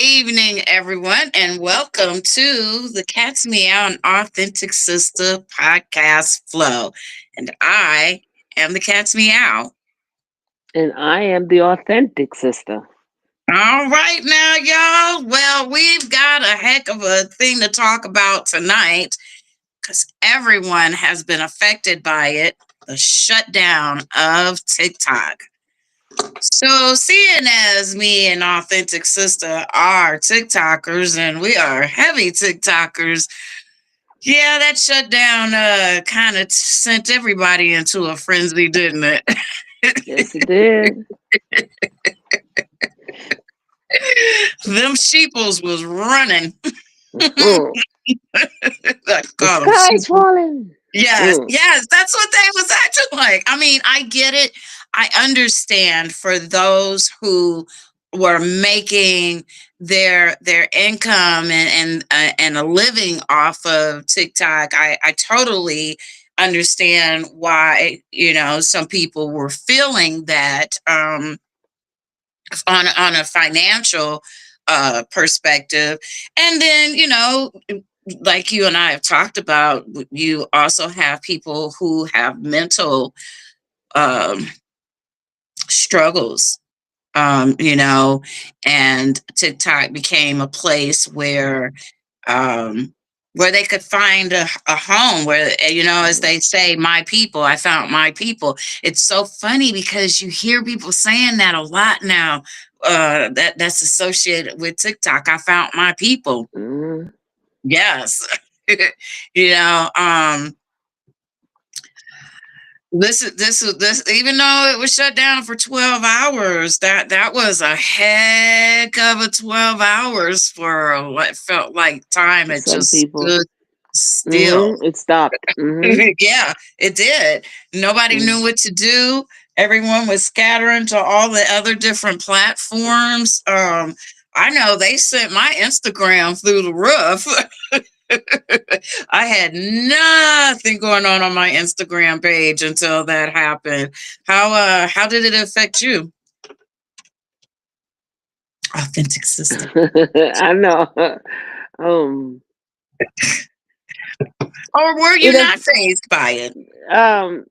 evening, everyone, and welcome to the Cat's Meow and Authentic Sister podcast flow. And I am the Cat's Meow. And I am the authentic sister. All right, now, y'all. Well, we've got a heck of a thing to talk about tonight because everyone has been affected by it, the shutdown of TikTok. So, seeing as me and Authentic Sister are TikTokers and we are heavy TikTokers, yeah, that shutdown kind of sent everybody into a frenzy, didn't it? Yes, it did. Them sheeples was running. Mm. I The call them sky's sheeples. falling. Yes, Mm. yes, that's what they was acting like. I mean, I get it. I understand for those who were making their income and a living off of TikTok. I totally understand why some people were feeling that on a financial perspective, and then like you and I have talked about, you also have people who have mental um, struggles, um, you know, and TikTok became a place um, where they could find a home where, as they say, my people, I found my people. It's so funny because you hear people saying that a lot now. That's associated with TikTok. I found my people. Mm. Yes. you know, um, this even though it was shut down for 12 hours, that was a heck of a 12 hours for what felt like time. It Some just people. stood still. It stopped. Yeah, it did. Nobody Mm. knew what to do. Everyone was scattering to all the other different platforms. I know they sent my Instagram through the roof. I had nothing going on my Instagram page until that happened. How did it affect you, Authentic Sister? I know. Um, Or were you it not has, phased by it? um,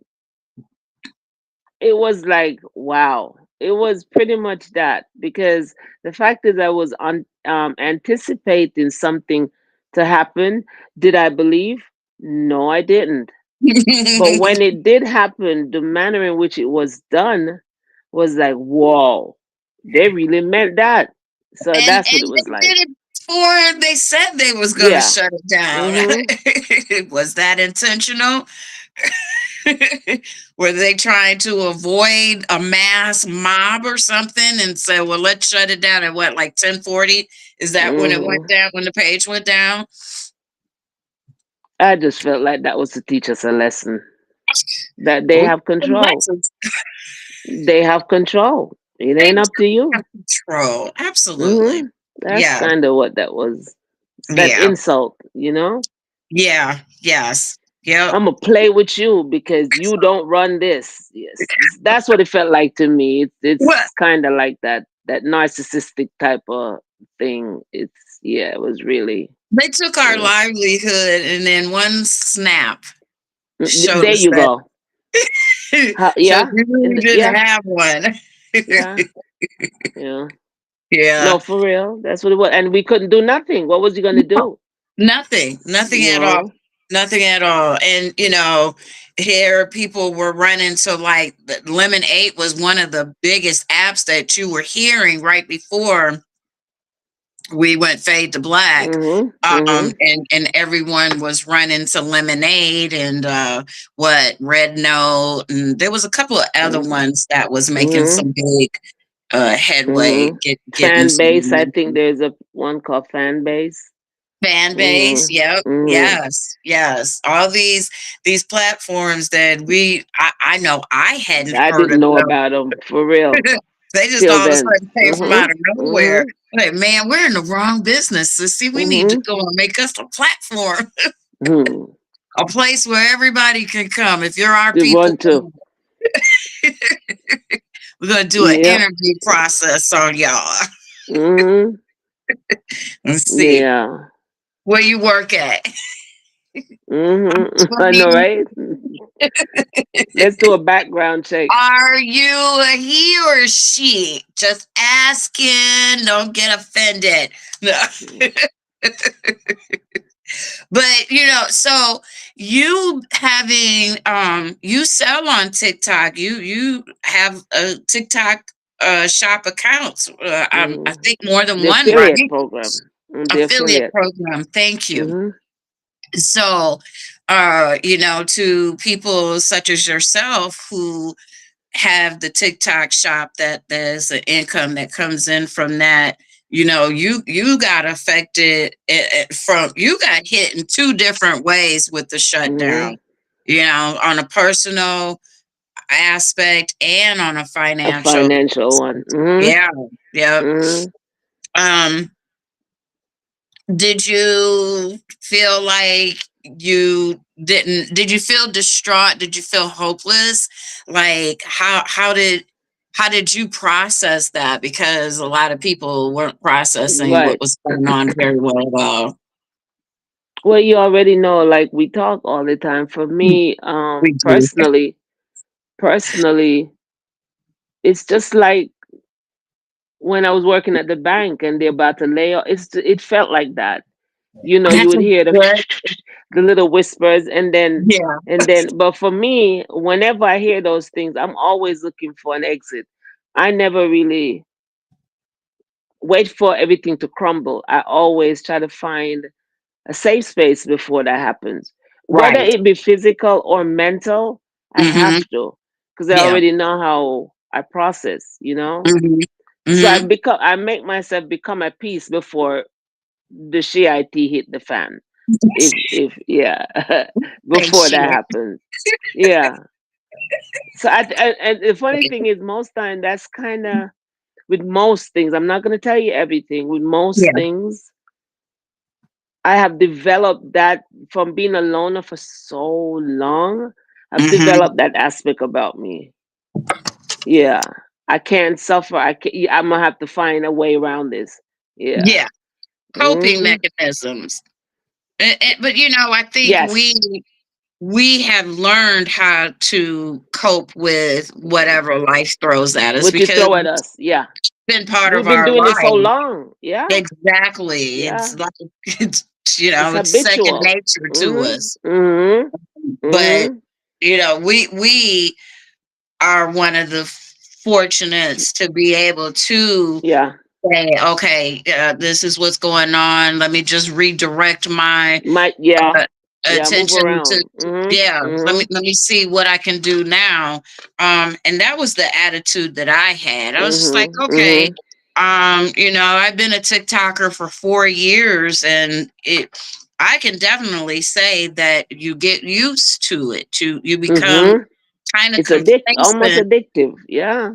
it was like wow. It was pretty much that because the fact is I was anticipating something to happen. Did I believe? No, I didn't. But when it did happen, the manner in which it was done was like, whoa, they really meant that. So and that's what it was they like. did it before they said they was going to Yeah. shut it down. Mhm. Was that intentional? Were they trying to avoid a mass mob or something and say, well, let's shut it down at what, like 10:40? Is that when it went Mhm. down, when the page went down? I just felt like that was to teach us a lesson that they We have control. lessons. They have control. It They ain't do up to have you. control. Absolutely. Mhm. That's Yeah. kind of what that was. That Yeah. insult, you know? Yeah. Yes. Yep. I'm gonna play with you because you don't run this. Yes, that's what it felt like to me. What? It's kind of like that narcissistic type of thing. It's yeah, it was really They took our yeah. livelihood and then one snap showed There us you that. go. Showed Yeah, we really didn't yeah, have one. yeah, yeah. Yeah. No, for real. That's what it was, and we couldn't do nothing. What was you gonna do? Nothing, nothing You at all. know. Nothing at all. And here people were running to, like, Lemonade was one of the biggest apps that you were hearing right before we went fade to black. Mhm. Mhm. And everyone was running to Lemonade and what Red Note, and there was a couple of other Mhm. ones that was making Mhm. some big headway, Mhm. getting Fan base. I some think there's a one called fan base. fan base. Mhm. Yep. Mhm. Yes. Yes. All these platforms that I know I hadn't I heard didn't of know them. about them for real They just till all of a then. sudden came from out Mhm. of nowhere. Mhm. Like, man, we're in the wrong business. So see, we need to Mhm. go and make us a platform, Mhm. a place where everybody can come. If you're our They people, want to. we're gonna do an Yep. interview process on y'all. Mhm. Let's see. Yeah. Where you work at? I know, 20. right? Let's do a background check. Are you a he or a she? Just asking. Don't get offended. No. But so you having you sell on TikTok. You have a TikTok shop accounts. I Mm. think more than The one, right? affiliate program. The Affiliate affiliate. program. Thank you. Hmm. So to people such as yourself who have the TikTok shop, that there's an income that comes in from that. You got affected from you got hit in two different ways with the Hmm. shutdown. On a personal aspect and on a A financial financial one. aspect. Yeah. Yep. Hmm. Um did you feel like you did you feel distraught? Did you feel hopeless? Like how did you process that? Because a lot of people weren't processing what Right. was going on very well at all. Well, you already know, like we talk all the time. For me, We do. personally, it's just like when I was working at the bank and they're about to lay off. It felt like that. You That's would a hear the good. the little whispers, and then Yeah. but for me, whenever I hear those things, I'm always looking for an exit. I never really wait for everything to crumble. I always try to find a safe space before that happens. Whether Right. it be physical or mental, I have Mm-hmm. to, because I Yeah. already know how I process. Mm-hmm. So Mm-hmm. I make myself become at peace before the shit hit the fan. If yeah, Thanks, before that Sheila. happens. Yeah. So and the funny thing is, most time that's kind of with most things. I'm not gonna tell you everything. With most Yeah. things, I have developed that from being a loner for so long. I've Mm-hmm. developed that aspect about me. Yeah, I can't suffer. I'm gonna have to find a way around this. Yeah. Yeah. Coping Hmm. mechanisms. But I think we Yes. we have learned how to cope with whatever life throws at us What you because throw at it's us? Yeah. been part We've of been our doing it so life. long. Yeah. Exactly. It's Yeah. like it's It's it's second habitual. nature to Hmm. us. Hmm. But Hmm. we are one of the fortunates to be able to Yeah. say, okay, this is what's going on. Let me just redirect my Yeah. uh, Yeah. Move attention to, around. Hmm. yeah, let Hmm. me see what I can do now. And that was the attitude that I had. I was just like, Hmm. okay, Hmm. I've been a TikToker for 4 years, and I can definitely say that you get used to it. You become Hmm. kind of It's almost complacent, addictive. Yeah.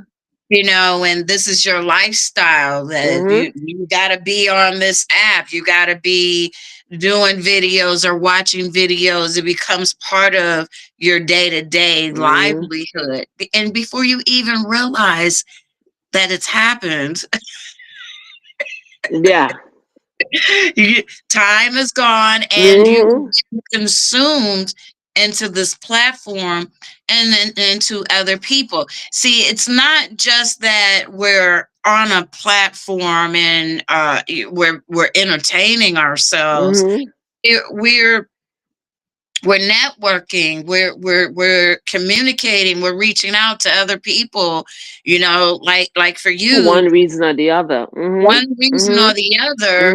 and this is your lifestyle, that Hmm. you got to be on this app, you got to be doing videos or watching videos. It becomes part of your day-to-day Hmm. livelihood, and before you even realize that it's happened, Yeah. time is gone, and you Hmm. consumed into this platform and then into other people. See, it's not just that we're on a platform and we're entertaining ourselves. Hmm. It- we're networking, we're communicating, we're reaching out to other people, like for For you, one reason or the other. Hmm. one reason Hmm. or the other.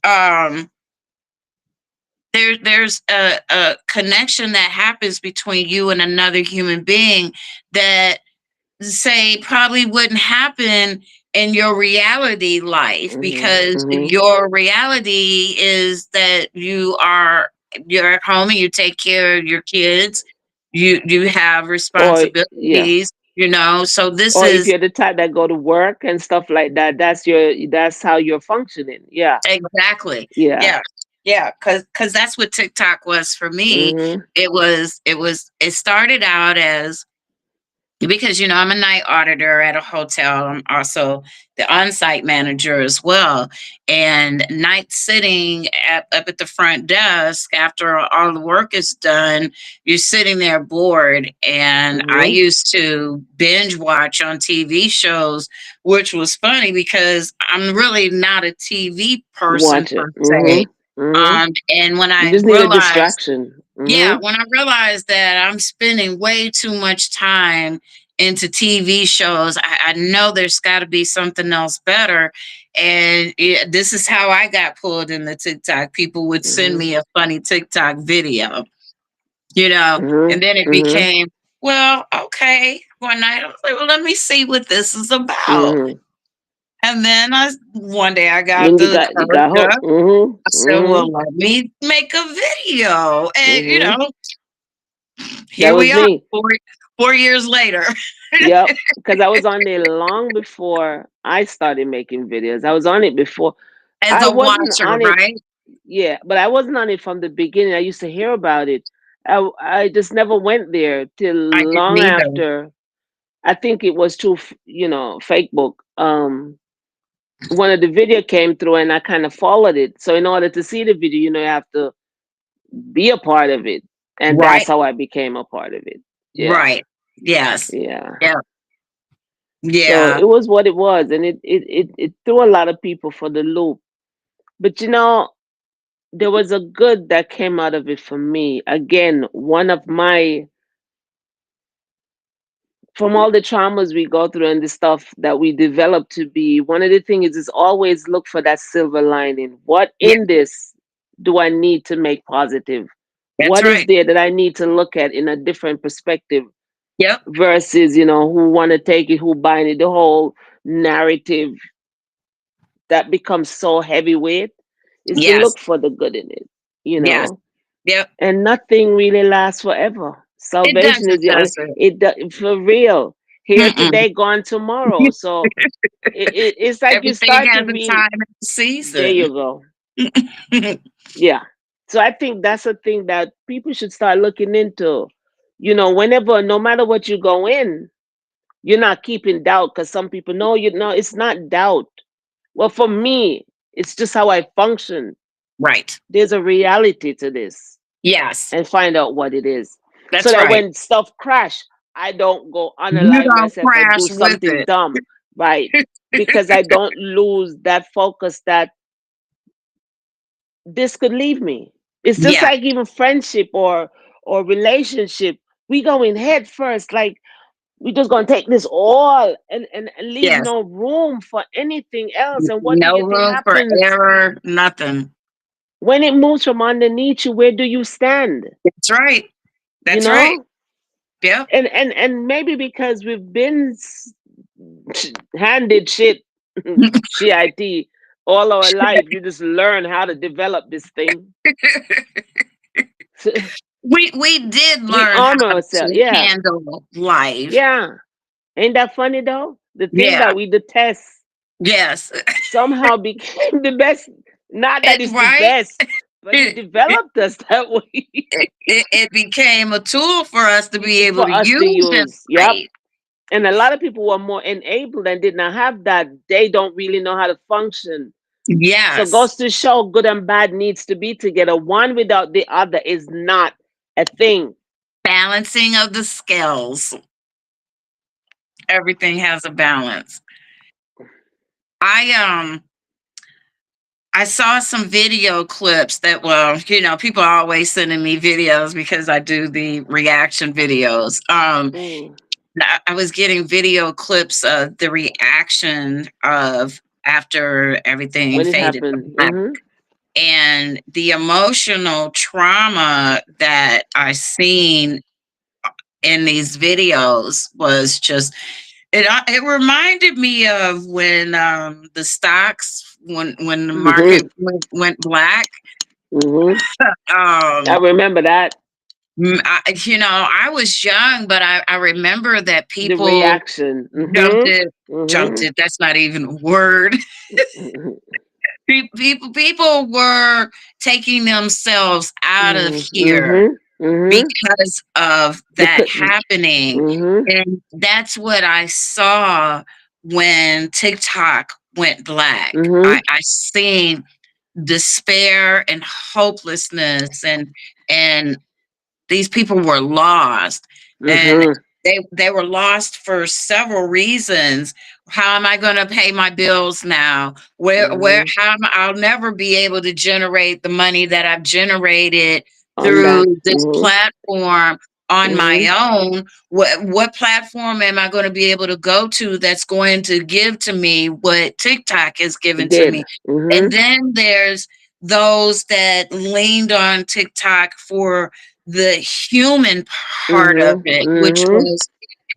Hmm. um there's a connection that happens between you and another human being that, say, probably wouldn't happen in your reality life, Hmm. because Hmm. your reality is that you're at home and you take care of your kids, you have Or yeah. responsibilities, so this Or if is you're the type that go to work and stuff like that, that's how you're functioning. Yeah. exactly. Yeah. Yeah. Yeah, cuz that's what TikTok was for me. Hmm. It started out as because I'm a night auditor at a hotel. I'm also the on-site manager as well. And night sitting up at the front desk after all the work is done, you're sitting there bored. And I Mhm. used to binge watch on TV shows, which was funny because I'm really not a TV person Watch per it. se. Mhm. Mhm. And when You I just need a realized distraction. yeah, Mhm. when I realized that I'm spending way too much time into TV shows, I know there's got to be something else better. And this is how I got pulled into TikTok. People would send Mhm. me a funny TikTok video, Mhm. and then it Mhm. became, well, okay. One night I was like, well, let me see what this is about. Mhm. And then one day I got Then you the got you got courage up. hope. Mhm. I said, well, Mhm. let me make a video. And, Mhm. That here was we are, me. 4 years later. Yep. Because I was on there long before I started making videos. I was on it before. As I a wasn't watcher, on it. right? Yeah, but I wasn't on it from the beginning. I used to hear about it. I just never went there till I didn't long either. after. I think it was through, Facebook. One of the video came through and I kind of followed it. So in order to see the video, you have to be a part of it. And that's Right, how I became a part of it. Yeah. right. Yes. Yeah. Yeah. So Yeah. it was what it was, and it threw a lot of people for the loop. But there was a good that came out of it for me. Again, one of my from all the traumas we go through and the stuff that we develop to be, one of the things is always look for that silver lining. What Yeah. in this do I need to make positive? That's What is right. there that I need to look at in a different perspective Yep. versus, who want to take it, who buying it, the whole narrative that becomes so heavyweight is to Yes. look for the good in it, you Yes. know. Yep. And nothing really lasts forever. It Salvation is doesn't, the only does it? for real. Here Mm-mm. today, gone tomorrow. So it's like you Everything start to has a really. time and a There season. you go. Yeah. So I think that's a thing that people should start looking into. Whenever, no matter what you go in, you're not keeping doubt because some people know it's not doubt. Well, for me, it's just how I function. Right. There's a reality to this Yes. and find out what it is. So That's that right. when stuff crash, I don't go You unalive don't myself or do crash with something it. dumb, right? Because I don't lose that focus that this could leave me. It's just Yeah. like even friendship or relationship. We go in head first, like we just gonna take this all and leave Yes. no room for anything else. And what do No you think room for happens error, nothing. when it moves from underneath you? Where do you stand? That's right. You That's right. know, Yep. and maybe because we've been handed shit all our life, you just learn how to develop this thing. We did We learn arm how ourselves. to Yeah, handle life. yeah. Ain't that funny though? The thing Yeah. that we detest Yes. somehow became the best. Not that it's the Right? best, but it developed us that way It became a tool for us to be able for to us to use it use. Yep. right. And a lot of people were more enabled and did not have that. They don't really know how to function. So Yes. goes to show good and bad needs to be together. One without the other is not a thing. Balancing of the scales. Everything has a balance. I I saw some video clips that, well, people are always sending me videos because I do the reaction videos. Mm. I was getting video clips of the reaction of after everything When it faded to happened. black. And the emotional trauma that I seen in these videos was just it reminded me of when the stocks when the market Hmm. went black. Hmm. I um remember that. I was young, but I remember that The people reaction. jumped Hmm. it jumped Hmm. it that's not even a word. People were taking themselves out of Hmm. here Mhm. because of that Because. happening. Mhm. And that's what I saw when TikTok went black. Mhm. I seen despair and hopelessness, and these people were lost, and Mhm. they were lost for several reasons. How am I going to pay my bills now? Where Mhm. how am I'll never be able to generate the money that I've generated On through that. this Mhm. platform on my Mhm. own. What platform am I going to be able to go to that's going to give to me what TikTok has given to Did. me? And Mhm. then there's those that leaned on TikTok for the human part of Mhm. it, which Mhm. was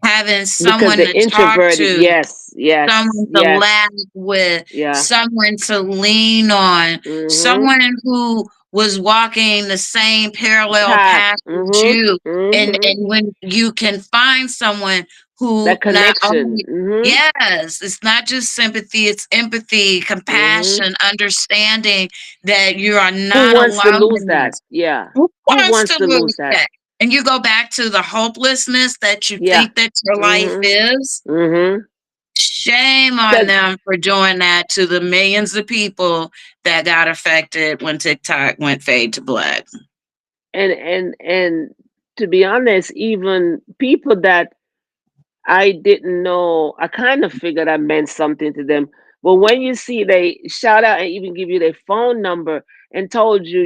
having Because someone the to talk introverted. to, Yes. Yes. someone to Yes. laugh with, Yeah. someone to lean on, Mhm. someone who was walking the same parallel Path. path as Mhm. you. Mhm. And when you can find someone who That not connection. only, Mhm. yes, it's not just sympathy, it's empathy, Mhm. compassion, understanding that you are Who not wants to alone lose in that? this. Yeah. Who Who wants wants to to lose lose that? that? And you go back to the hopelessness that you Yeah. think that your life Mhm. is. Mhm. Shame on 'Cause. them for doing that to the millions of people that got affected when TikTok went fade to black. And to be honest, even people that I didn't know, I kind of figured I meant something to them. But when you see they shout out and even give you their phone number and told you,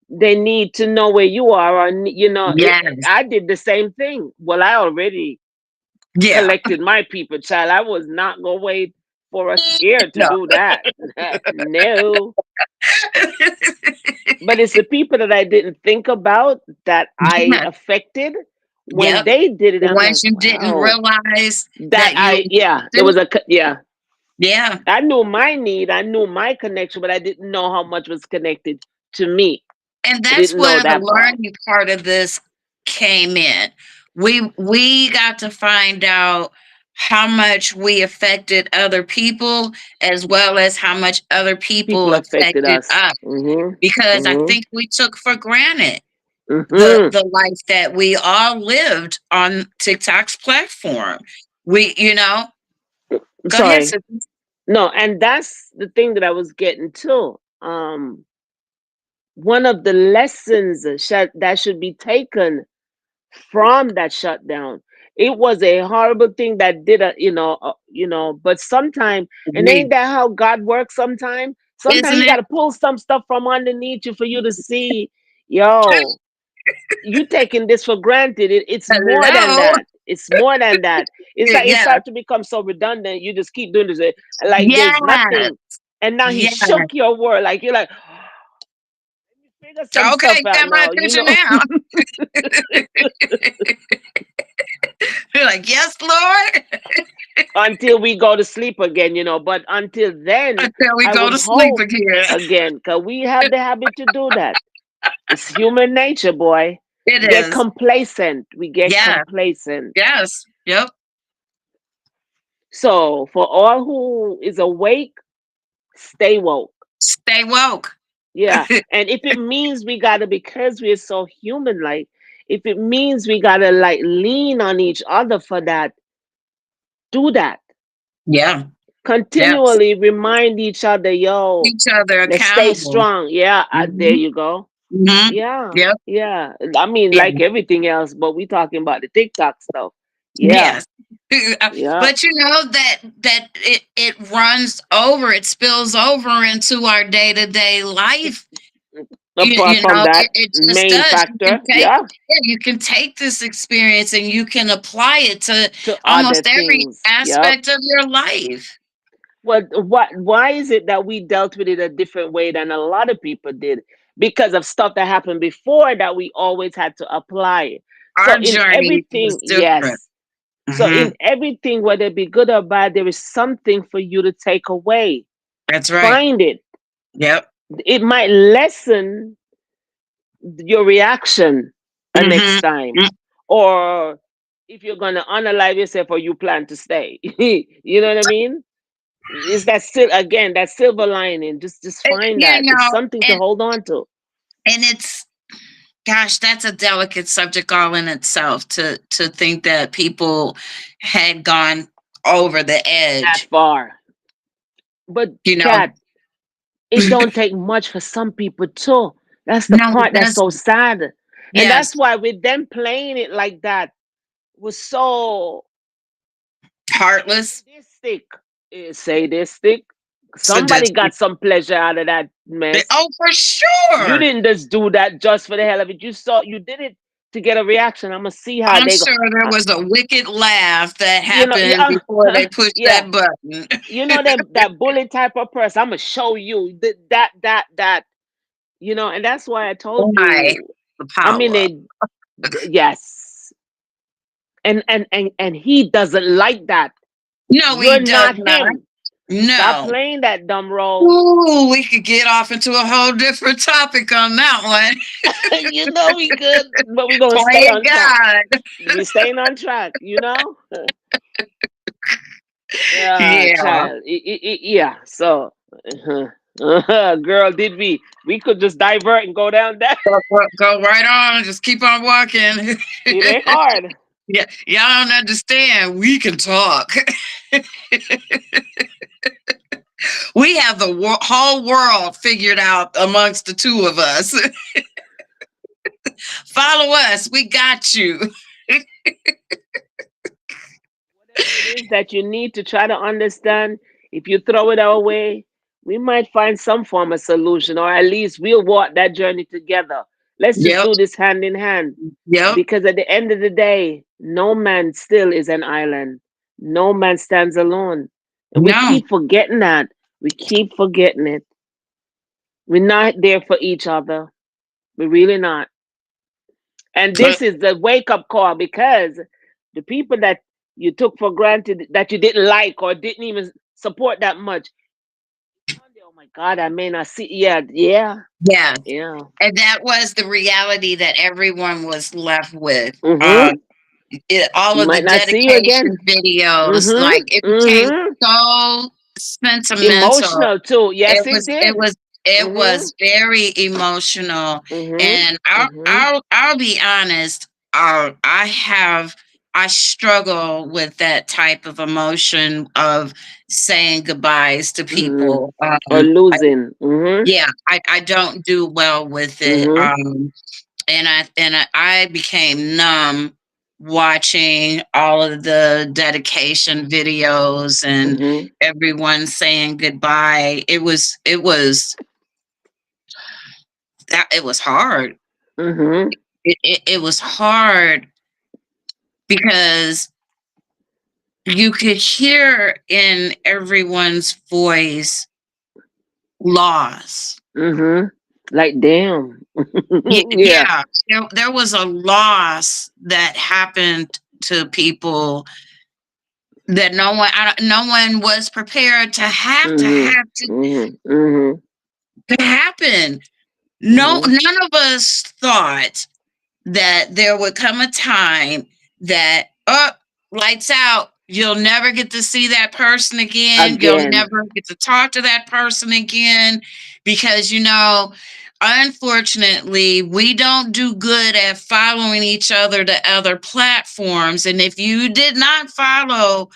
they need to know where you are, or Yes. I did the same thing. Well, I already Yeah. collected my people, child. I was not gonna wait for a scare to No. do that. No. But it's the people that I didn't think about that I Yeah. affected. When Yep. they did it, The I'm like, ones you didn't wow, realize that that you there was existed. yeah. Yeah. I knew my need, I knew my connection, but I didn't know how much was connected to me. And I that's didn't know where the that part. learning part of this came in. We got to find out how much we affected other people as well as how much other people People affected affected us. us, Mhm. because I Mhm. think we took for granted Mhm. the life that we all lived on TikTok's platform. We, go ahead, Sorry. sis. No, and that's the thing that I was getting to. One of the lessons that should be taken from that shutdown. It was a horrible thing that did but sometimes, and ain't We, that how God works sometimes? Sometimes isn't he it? gotta pull some stuff from underneath you for you to see, yo, you taking this for granted. It's more than Hello. that. It's more than that. It's like it Yeah. starts to become so redundant. You just keep doing this. Like there's Yes. nothing. And now he Yes. shook your world. Like you're like, figure some Okay, stuff you out got my now, attention now. You're like, yes, Lord, until we go to sleep again, But until then, until we I go would to sleep hope again. again, because we have the habit to do that. It's human nature, boy. It Get is. complacent. We get Yeah. complacent. Yes. Yep. So, for all who is awake, stay woke. Stay woke. Yeah. And if it means we gotta, because we're so human like, if it means we gotta like lean on each other for that, do that. Yeah. Yes. Continually remind each other, yo, Each other let's stay accountable. strong. Yeah, there Hmm. you go. Hmm. Yeah, Yep. yeah. I mean, Yeah. like everything else, but we talking about the TikTok stuff. Yeah, Yes. yeah. But that it runs over, it spills over into our day-to-day life. Apart from that It just main does. You can factor, take, yeah, yeah, you can take this experience and you can apply it to to other almost every things. Yep. aspect of your life. What? Why is it that we dealt with it a different way than a lot of people did? Because of stuff that happened before that we always had to apply. So Our in journey everything, was different. yes. So Hmm. in everything, whether it be good or bad, there is something for you to take away. That's right. Find it. Yep. It might lessen your reaction the next Hmm. time. Or if you're gonna unalive yourself or you plan to stay. You know what I mean? Is that still again that silver lining? Just find You that. It's know, something to hold on to. and it's Gosh, that's a delicate subject all in itself, to think that people had gone over the that edge, far. But you know. Kat, it don't take much for some people too. That's the No, it part that's so doesn't. sad. And that's Yes, why with them playing it like that was so heartless. sadistic. Sadistic. Somebody Sadistic. got some pleasure out of that mess. Oh, for You sure. didn't just do that just for the hell of it. You did it to get a reaction. I'm gonna see how I'm they go. sure there Uh, was a wicked laugh that yeah, happened before they pushed yeah. that button. That bully type of person. I'm gonna show you that. And that's why I told Why? you. The I mean, power. yes, and he doesn't like that. No, You're he does not not. him. Stop No. playing that dumb role. Ooh, we could get off into a whole different topic on that one. You know we good, but we're gonna stay Playing on track. God. We staying on track. Yeah, Yeah. child. Yeah. So, girl, did we could just divert and go down that. Go right on. Just keep on walking. It ain't hard. Yeah, y'all don't understand. We can talk. We have the whole world figured out amongst the two of us. Follow us. We got you. Whatever it is that you need to try to understand, if you throw it our way, we might find some form of solution, or at least we'll walk that journey together. Let's just Yep. do this hand in hand. Yep. Because at the end of the day, no man still is an island. No man stands alone. And we No. keep forgetting that. We keep forgetting it. We're not there for each other. We're really not. And But this is the wake up call, because the people that you took for granted, that you didn't like or didn't even support that much, one day, oh my God, I may not see. Yeah, yeah, yes. yeah. And that was the reality that everyone was left with. Mm-hmm. All of the Might not see you again. dedication videos, like it Mm-hmm. became Mm-hmm. so sentimental. Emotional too. Yes, It it was it did. was it Mm-hmm. was very emotional, Mm-hmm. and I'll Mm-hmm. I'll I'll be honest. I struggle with that type of emotion of saying goodbyes to Mm-hmm. people. Or losing. Mm-hmm. Yeah, I don't do well with it. Mm-hmm. I became numb watching all of the dedication videos and Mm-hmm. everyone saying goodbye. It was hard. Mm-hmm. It was hard because you could hear in everyone's voice loss. Mm-hmm. Like damn. Yeah. Yeah, there was a loss that happened to people that no one was prepared Mm-hmm. Mm-hmm. Mm-hmm. to happen. No, Mm-hmm. none of us thought that there would come a time that, oh, lights out. You'll never get to see that person again. You'll Again. never get to talk to that person again because, unfortunately, we don't do good at following each other to other platforms. And if you did not follow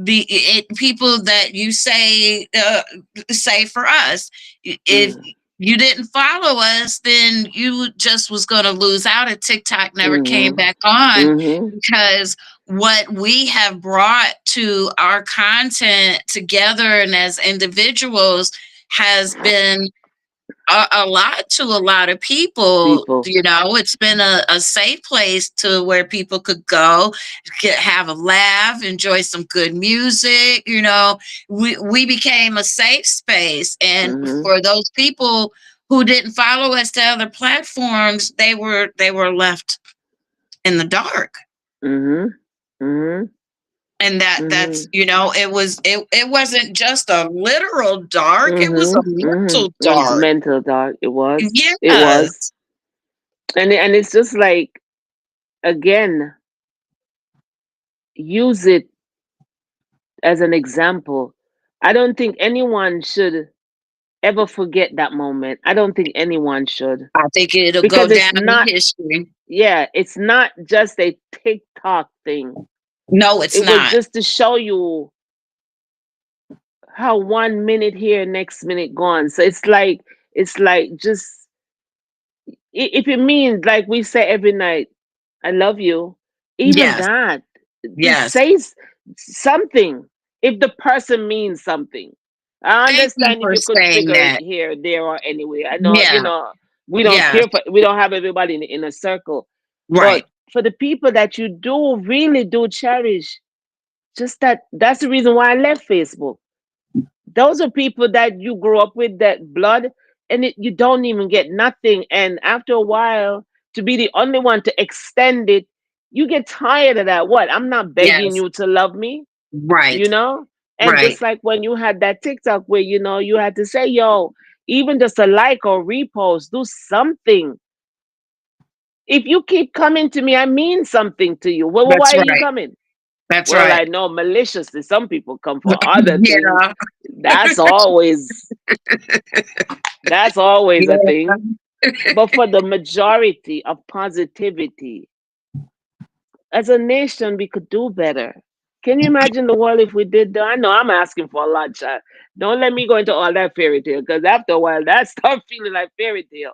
people that you say for us, if Mm-hmm. you didn't follow us, then you just was going to lose out. And TikTok never came Mm-hmm. back on Mm-hmm. because what we have brought to our content together and as individuals has been a lot to a lot of people. People. It's been a safe place to where people could go, have a laugh, enjoy some good music. We became a safe space, and Mm-hmm. for those people who didn't follow us to other platforms, they were left in the dark. Mm-hmm. Mm-hmm. And that's Mm-hmm. it wasn't just a literal dark, it was a Mm-hmm. Mm-hmm. mental It was dark. mental, dog. It was. It was. Yes. And it's just like, again, use it as an example. I don't think anyone should ever forget that moment. I don't think anyone should, I think it'll go because down it's in not. history. Yeah, it's not just a TikTok thing. No, it's It was not. just to show you how 1 minute here, next minute gone. So it's like just if it means like we say every night, I love you. Even Yes, that, just yes. say something. If the person means something, I Thank you understand if for you could saying figure it that. here, there, or anywhere. I know, Yeah, we don't yes, care for, we don't have everybody in a circle, but right. for the people that you do really do cherish, just that's the reason why I left Facebook. Those are people that you grew up with, that blood, and you don't even get nothing. And after a while, to be the only one to extend it, you get tired of that. What? I'm not begging Yes, you to love me, right, you know? And right. just like when you had that TikTok where, you had to say, yo, even just a like or repost, do something. If you keep coming to me, I mean something to you. Well, That's why are you right. coming? That's Well, right. I know maliciously some people come for other things. Yeah, That's always that's always a yeah. thing. But for the majority of positivity, as a nation, we could do better. Can you imagine the world if we did that? I know I'm asking for a lot, child. Don't let me go into all that fairy tale, because after a while, that start feeling like fairy tale.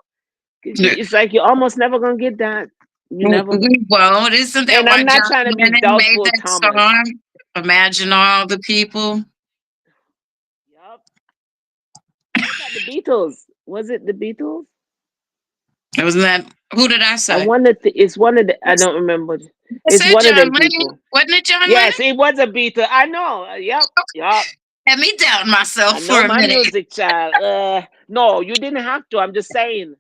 Because it's like you're almost never gonna get that. You never. We won't. Isn't that And why I'm not John trying to be Lennon made doubtful, that Thomas. song? Imagine all the people. Yup. Was that the Beatles? Was it the Beatles? It wasn't that. Who did I I say? wonder. It's one of the. I don't remember. I It's said one of John them Lennon. people. Wasn't it John Lennon? Yes, it was a Beatle. I know. Yep. Yep. Had me doubt I myself for know a my minute. music, child. No, you didn't have to. I'm just saying.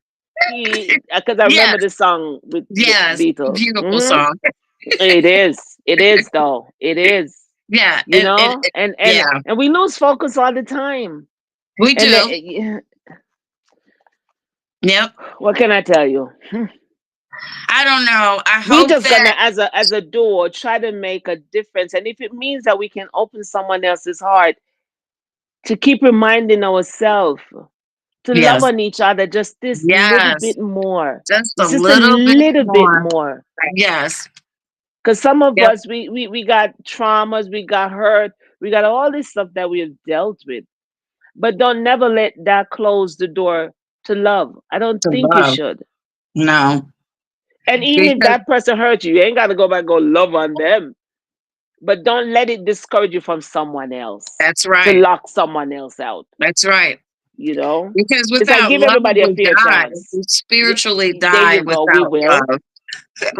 Because I remember Yes, the song with yes. Beatles. Beautiful song. It is. It is though. It is. Yeah, You know, and yeah, and and we lose focus all the time. we And do. Yep. what can I tell you? I don't know. I We hope just that gonna, as a duo, try to make a difference. And if it means that we can open someone else's heart, to keep reminding ourselves to love yes, on each other just this little yes, bit more. just a It's just a little bit little bit more. more. Yes. Because some of Yep. us, we got traumas, we got hurt, we got all this stuff that we have dealt with. But don't never let that close the door to love. I don't To think you love. should. No, And even if because that person hurt you, you ain't got to go back and go love on them. But don't let it discourage you from someone else, that's to right. lock someone else out. That's right. You know, Because it's like without give love, everybody a we fair die. chance. We Yeah, spiritually there die you go. We without will. love.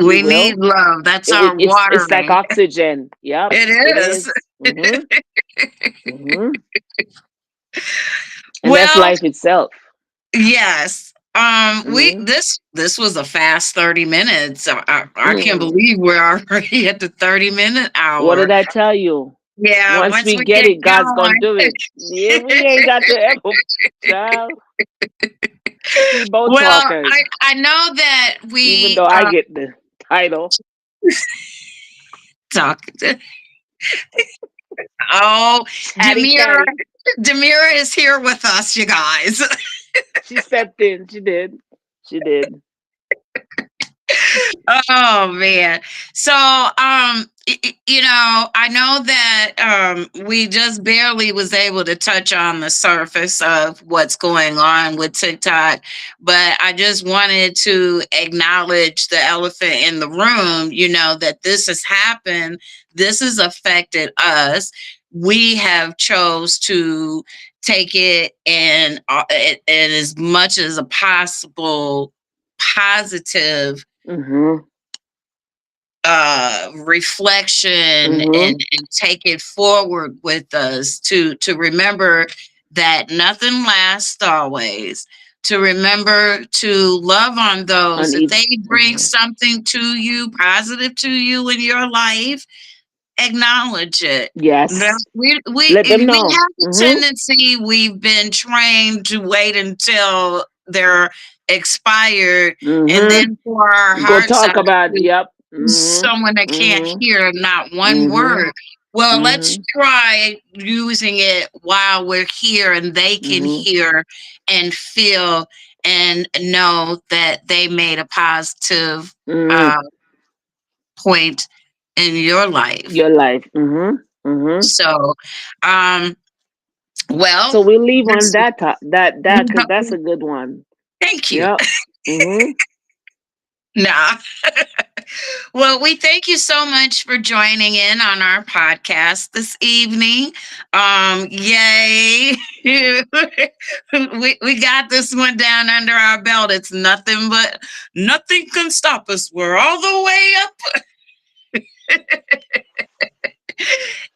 We We need will. love. That's our It's like watering. oxygen. Yep, It it is. is. Mhm. And that's Well, life itself. yes. We Mhm. this was a fast 30 minutes. I can't Mm. believe we're already at the 30-minute What hour. did I tell you? Yeah, Once once we we get get it, God's gonna going. do it. Yeah, we ain't got to ever, child. We both Well, talkers, I know that even we though I get the title. talk. Oh, Chatty Demira Cathy. Demira is here with us, you guys. She stepped in. She did. She did. Oh man. So I know that we just barely was able to touch on the surface of what's going on with TikTok, but I just wanted to acknowledge the elephant in the room, that this has happened. This has affected us. We have chose to take it and as much as a possible positive Mhm. reflection Mhm. and take it forward with us to remember that nothing lasts always, to remember to love on those On if each. they bring Mhm. something to you positive to you in your life, acknowledge it. No, Yes. we Let them we know. have a Mhm. tendency, we've been trained to wait until they're expired, and Mhm. then for our Go hearts out talk about. to Yep. Mhm. someone that can't Mhm. hear not one Mhm. word. Well, let's Mhm. try using it while we're here and they can Mhm. hear and feel and know that they made a positive Mhm. uh, point in your life. Your life. Mhm. Mhm. So, um, well, So we leave on this, that that because that's a good one. thank you. Yep. Mhm. Nah. Well, we thank you so much for joining in on our podcast this evening. Yay. We got this one down under our belt. It's nothing but nothing can stop us. We're all the way up.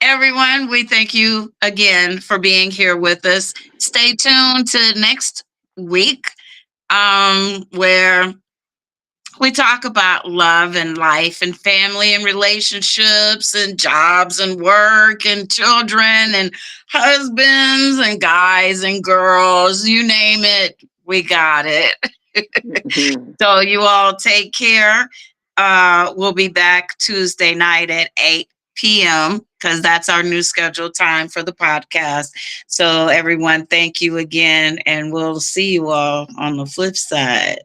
Everyone, we thank you again for being here with us. Stay tuned to next week, where we talk about love and life and family and relationships and jobs and work and children and husbands and guys and girls. You name it, we got it. Mhm. So you all take care. We'll be back Tuesday night at 8 p.m. because that's our new scheduled time for the podcast. So everyone, thank you again, and we'll see you all on the flip side.